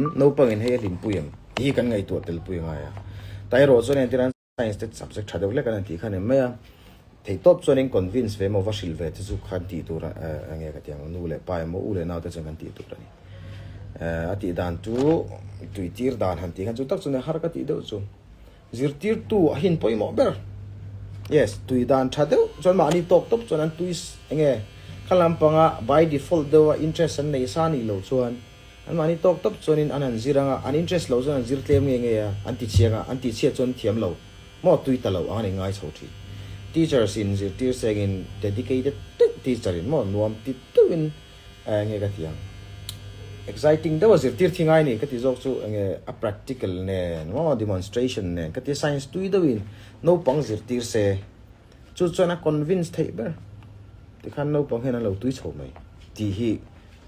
no pangin he lim puyam hi kan ngai to tel puy nga ya tai ro so nen tiran science te subject thade le kan ti khan me ya thei top so nen convince ve mo va silve te zu khan ti tur ange ka tiang nu le pa mo u le na te chang ti tur ni ati dan tu tuitir dan han ti kan chu tak chu ne har ka ti do chu zirtir tu hin poi mo ber yes tui dan thade chon ma ni top chon an tuis ange khalam panga by default do interest an nei sa ni lo chuan an mani tok top chonin anan ziranga an interest lo zan zir tlem nge ya anti chianga anti chia chon thiam lo mo tui ta lo ani ngai chhothi teachers in zir tir segin dedicated teacher in mo nuam ti tuin nge ka thiang exciting da was zir thingai ni ka ti jok chu nge a practical ne mo demonstration ne ka ti science tui do in no pang zir tir se chu chona convince thei ber ti khan no pang hena lo tui chho mai ti hi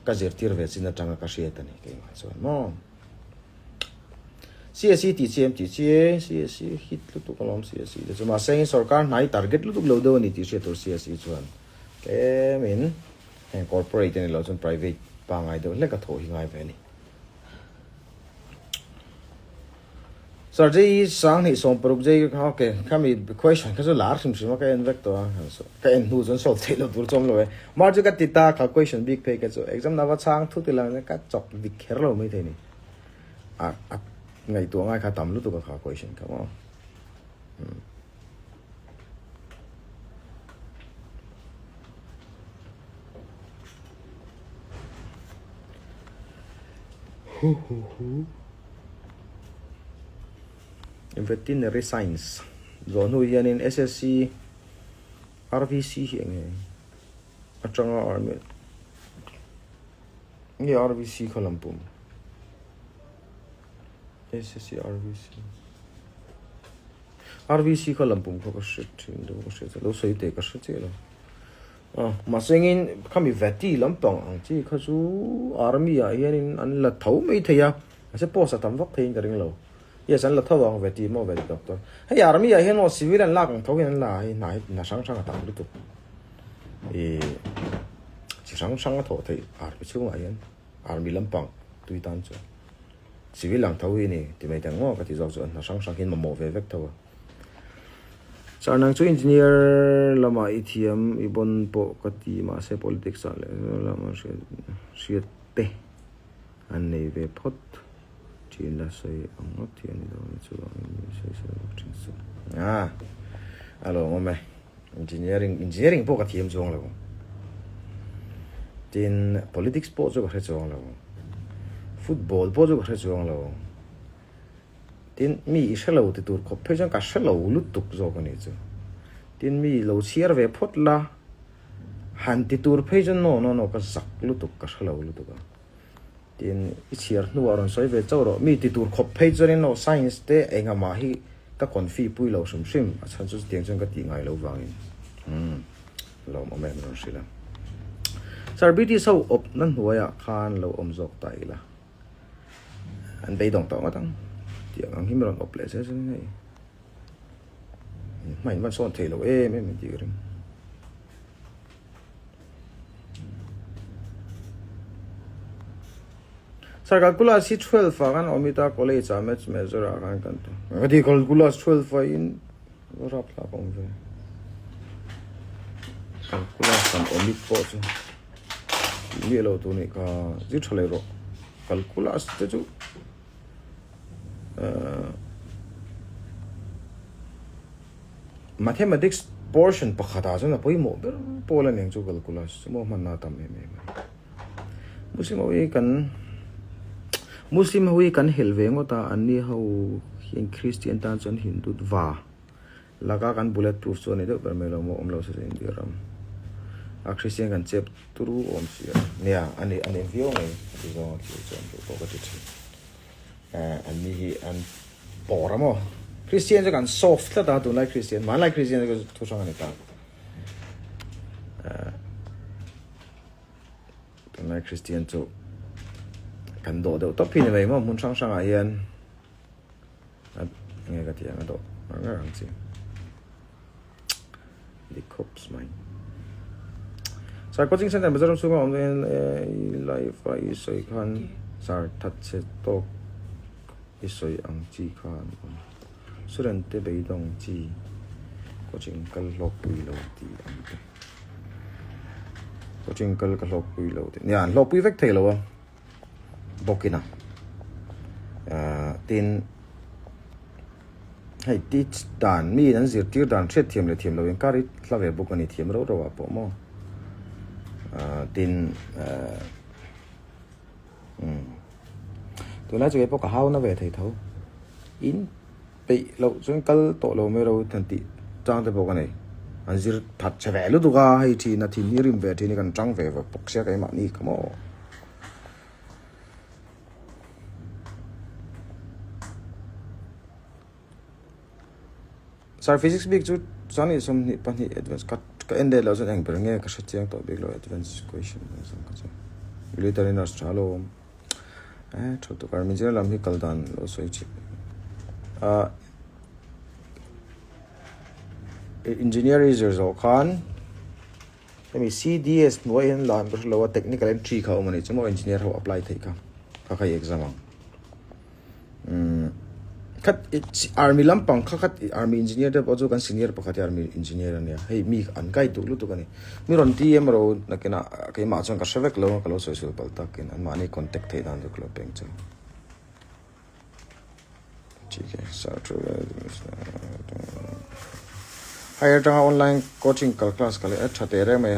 ka zir tir ve chin atanga ka hriat ani ke ngai chuan mo CSC ti chem ti che CSC hit lu tu kolom CSC de chuma sei sarkar nai target lu tu lo do ni ti hriat tor CSC chuan ke min corporate ni lo chun private pa ngai do le ka tho hi ngai ve ni Sarjay sang ni som prok jay okay kami question ka so lar sim sim ka en vek to so ka en hu zon sol thelo dur chom lo mar ju ka tita ka question big pay ka so exam na wa chang thu ti lang ka chok dik kher lo mai the ni a ngai to ngai kha tam lu to ka question ka mo in veterinary science zon hu yan in SSC RVC hi nge atanga army nge RVC khalampum SSC RVC khalampum ko shit ndo ko shit lo soi te ka shit lo ma sengin khami veti lampang ang chi khasu army ya yan in an la thau mai thaya ase posa tam vak thein ka ring lo yes an la thawang veti mo vel doctor hey army a hen o civil an lakang thogen la hi na sang sang ta lu tu chi sang sang tho thei army chung a yan army lampang tui tan chu civil lang thawi ni ti mai tang ngo ka ti jok chu na sang sang hin mo ve vek thawa charnang chu engineer lama ethiam ibon po ka ti ma se politics ale lama she te an nei ve phot la sai ang ti ani do chu sai alo mame engineering po ka thiam chong lo tin politics po chu ka chong lo football po chu ka chong lo tin mi shalo ti tur ko phejan ka shalo lu tuk zo ka ni chu tin mi lo chiar ve phot la han ti tur phejan no ka sak lu tuk ka shalo lu tuk tin ichir nu aron soi ve chawro mi ti tur khop phei chorin no science te enga ma hi ka konfi pui lo sum sim a chan chu tiang chang ka ti ngai lo wangin lo ma men ron sila sarbiti so op nan huaya khan lo om jok tai la an bei dong tong atang tiang ang himron op le se nei mai man son thelo me ti ring calculus 12 kan omita college match measure kan to adi calculus 12 in rap la pom ve calculus kan omit po chu mi lo tu ni ka ji thole ro calculus te chu mathematics portion pakhata chu na poi mo ber pola neng chu calculus mo man na tam me Muslim hui kan helvengo ta ani ho in Christian tan chon Hindu wa laga kan bulletproof so ne do permelo mo omlo se indiram a Christian kan chep turu om sia nia ani view ngai zo ki chon ko ka ti ani hi an poramo Christian kan soft la da do like Christian man like Christian ko tu sang ani ta like Christian to kan do do top pin ve mo mun sang sang a hian nge ka tiang do nga rang chi the cops mine sa coaching center bazar su ngom live ai soi khan sar that se to isoi ang chi khan suran te bei dong chi coaching kal lok pui lo ti ang te coaching kal ka lok pui lo ti yan lok pui vek thei lo bokina tin hay teach dan mi nan zir tir dan thet thiam le thiam lo in kari thlave bokani thiam ro ro po mo tin tôi nói cho cái bốc cả hao nó về thầy thấu in bị lâu xuống cල් tổ lâu mấy lâu thành tị trang tới bốc cái này anh zir thật sẽ về lúc đó hay thì là thì nhiều về thì cần trang về và bốc xe cái mạng đi come on Sar physics big chút sáng nay xong pan hi advanced cái end là số anh phải nghe cái sách tiếng tổ big lo advanced question xong cái gì later in Australia cho tụi mình chỉ làm hi kaldan lo soi chi engineer is result khan cái mình CDS nói hiện làm cái lo technical entry khâu mà này chúng tôi engineer họ apply thấy cả cái exam khát army lampang khát army engineer đó bao giờ kan senior pakhat army engineer này hay mi an kai tu lu tu kan mi ron ti em ro na ke na ke ma chang ka sevek lo ka lo social palta ken an ma ni contact thei dan du club bank chang ठीक है higher online coaching class ka le अच्छा तेरे में